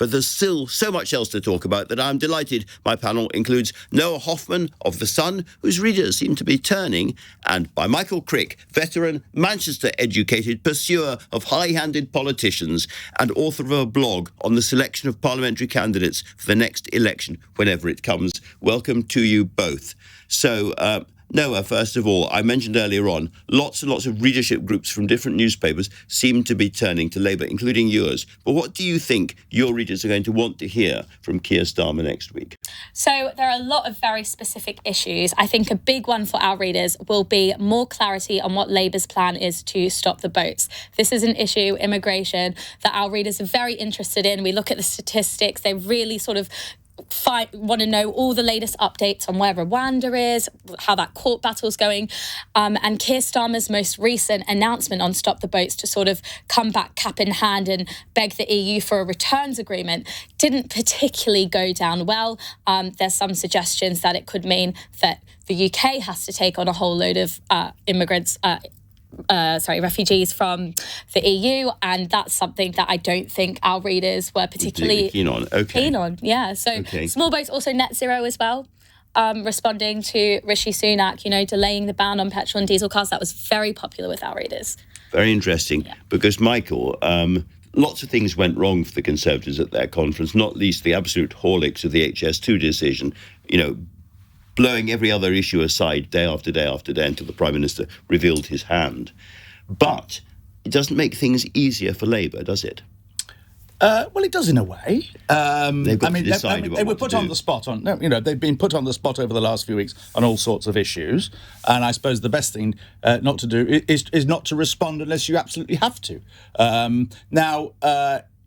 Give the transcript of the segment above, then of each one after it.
But there's still so much else to talk about that I'm delighted my panel includes Noa Hoffman of The Sun, whose readers seem to be turning, and by Michael Crick, veteran, Manchester-educated pursuer of high-handed politicians and author of a blog on the selection of parliamentary candidates for the next election, whenever it comes. Welcome to you both. So, Noa, first of all, I mentioned earlier on, lots and lots of readership groups from different newspapers seem to be turning to Labour, including yours. But what do you think your readers are going to want to hear from Keir Starmer next week? So there are a lot of very specific issues. I think a big one for our readers will be more clarity on what Labour's plan is to stop the boats. This is an issue, immigration, that our readers are very interested in. We look at the statistics. They really sort of want to know all the latest updates on where Rwanda is, how that court battle's going. And Keir Starmer's most recent announcement on Stop the Boats to sort of come back cap in hand and beg the EU for a returns agreement didn't particularly go down well. There's some suggestions that it could mean that the UK has to take on a whole load of refugees from the EU, and that's something that I don't think our readers were particularly keen on. Yeah, so small boats, also net zero as well. Responding to Rishi Sunak, delaying the ban on petrol and diesel cars, that was very popular with our readers. Very interesting, because Michael, lots of things went wrong for the Conservatives at their conference, not least the absolute horlicks of the HS2 decision, blowing every other issue aside day after day after day until the Prime Minister revealed his hand. But it doesn't make things easier for Labour, does it? Well, it does in a way. They've got to decide they were put on the spot they've been put on the spot over the last few weeks on all sorts of issues. And I suppose the best thing not to do is not to respond unless you absolutely have to.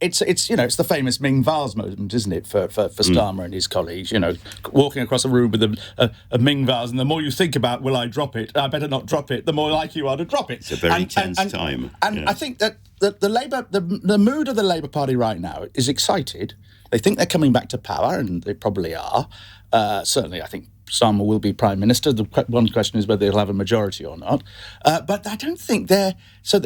It's the famous Ming vase moment, isn't it, for Starmer and his colleagues, walking across a room with a Ming vase, and the more you think about, will I drop it? I better not drop it, the more likely you are to drop it. It's a very tense time. And I think that the mood of the Labour Party right now is excited. They think they're coming back to power, and they probably are. Certainly, I think Starmer will be Prime Minister. The one question is whether they'll have a majority or not. But I don't think they're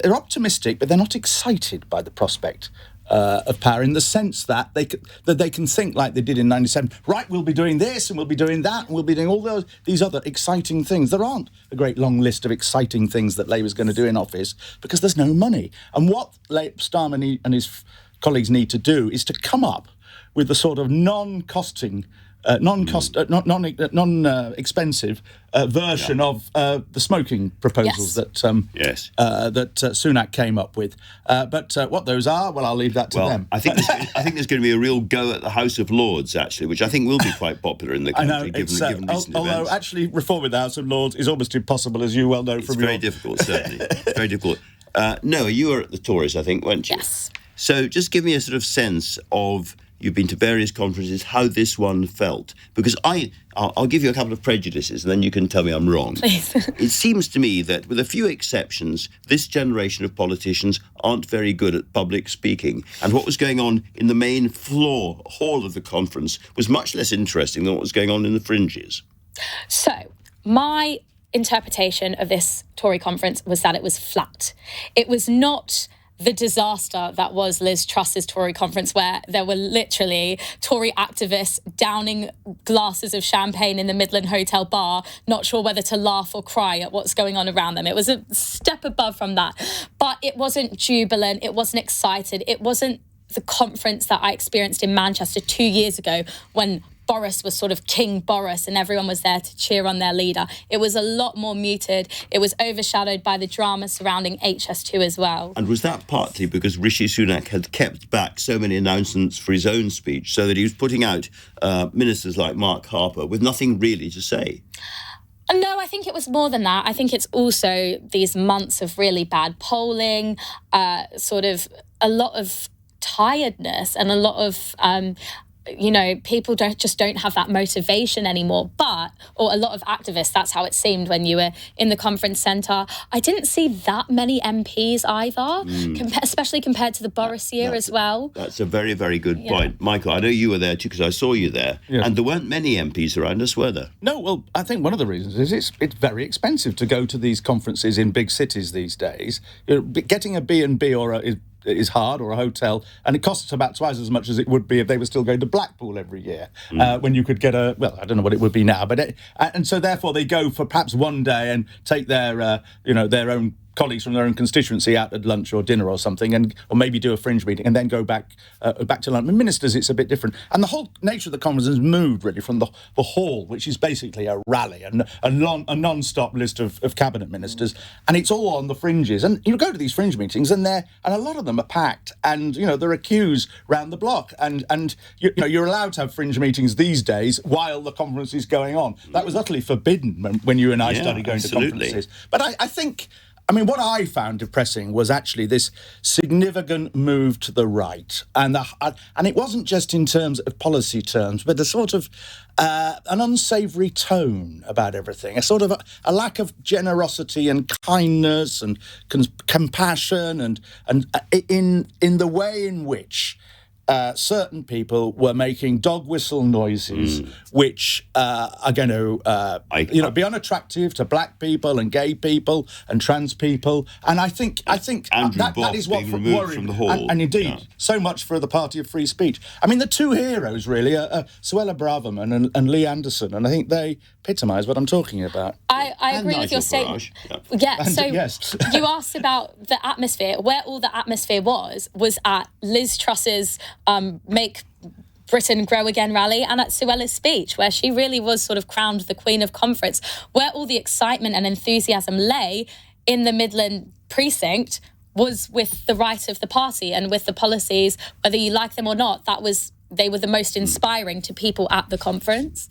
optimistic, but they're not excited by the prospect of power, in the sense that they can think like they did in 97. Right, we'll be doing this and we'll be doing that and we'll be doing all these other exciting things. There aren't a great long list of exciting things that Labour's going to do in office because there's no money. And what Starmer and his colleagues need to do is to come up with a sort of non-expensive version of the smoking proposals that Sunak came up with. But what those are, well, I'll leave that to them. I think there's going to be a real go at the House of Lords, actually, which I think will be quite popular in the country, I know, given recent although events. actually reforming the House of Lords is almost impossible, as you well know from your... It's very difficult, certainly. Very difficult. Noa, you were at the Tories, I think, weren't you? Yes. So just give me a sort of sense of... You've been to various conferences, how this one felt. Because I'll give you a couple of prejudices and then you can tell me I'm wrong. Please. It seems to me that, with a few exceptions, this generation of politicians aren't very good at public speaking. And what was going on in the main hall of the conference was much less interesting than what was going on in the fringes. So, my interpretation of this Tory conference was that it was flat. It was not the disaster that was Liz Truss's Tory conference, where there were literally Tory activists downing glasses of champagne in the Midland Hotel bar, not sure whether to laugh or cry at what's going on around them. It was a step above from that. But it wasn't jubilant. It wasn't excited. It wasn't the conference that I experienced in Manchester 2 years ago when Boris was sort of King Boris and everyone was there to cheer on their leader. It was a lot more muted. It was overshadowed by the drama surrounding HS2 as well. And was that partly because Rishi Sunak had kept back so many announcements for his own speech, so that he was putting out ministers like Mark Harper with nothing really to say? No, I think it was more than that. I think it's also these months of really bad polling, sort of a lot of tiredness and a lot of... people don't have that motivation anymore. Or a lot of activists, that's how it seemed when you were in the conference centre. I didn't see that many MPs either, especially compared to the Boris year as well. That's a very, very good point. Michael, I know you were there too because I saw you there. Yeah. And there weren't many MPs around us, were there? No, well, I think one of the reasons is it's very expensive to go to these conferences in big cities these days. Getting a B&B or is hard, or a hotel, and it costs about twice as much as it would be if they were still going to Blackpool every year, when you could get I don't know what it would be now, but and so therefore they go for perhaps one day and take their their own colleagues from their own constituency out at lunch or dinner or something, or maybe do a fringe meeting and then go back to London. Ministers, it's a bit different. And the whole nature of the conference has moved really from the hall, which is basically a rally and a non-stop list of cabinet ministers, and it's all on the fringes. And you go to these fringe meetings, and a lot of them are packed, and there are queues round the block, and you're allowed to have fringe meetings these days while the conference is going on. That was utterly forbidden when you and I started going to conferences. But I think. What I found depressing was actually this significant move to the right, and it wasn't just in terms of policy terms, but a sort of an unsavoury tone about everything, a sort of a lack of generosity and kindness and compassion, and in the way in which certain people were making dog whistle noises, which are going to, be unattractive to black people and gay people and trans people. And I think that is what worried. From the hall. And indeed, so much for the party of free speech. The two heroes really are Suella Braverman and Lee Anderson, and I think they epitomise what I'm talking about. I agree with your statement. You asked about the atmosphere. Where all the atmosphere was at Liz Truss's Make Britain Grow Again rally, and at Suella's speech, where she really was sort of crowned the Queen of Conference. Where all the excitement and enthusiasm lay in the Midland precinct was with the right of the party and with the policies, whether you like them or not. They were the most inspiring to people at the conference.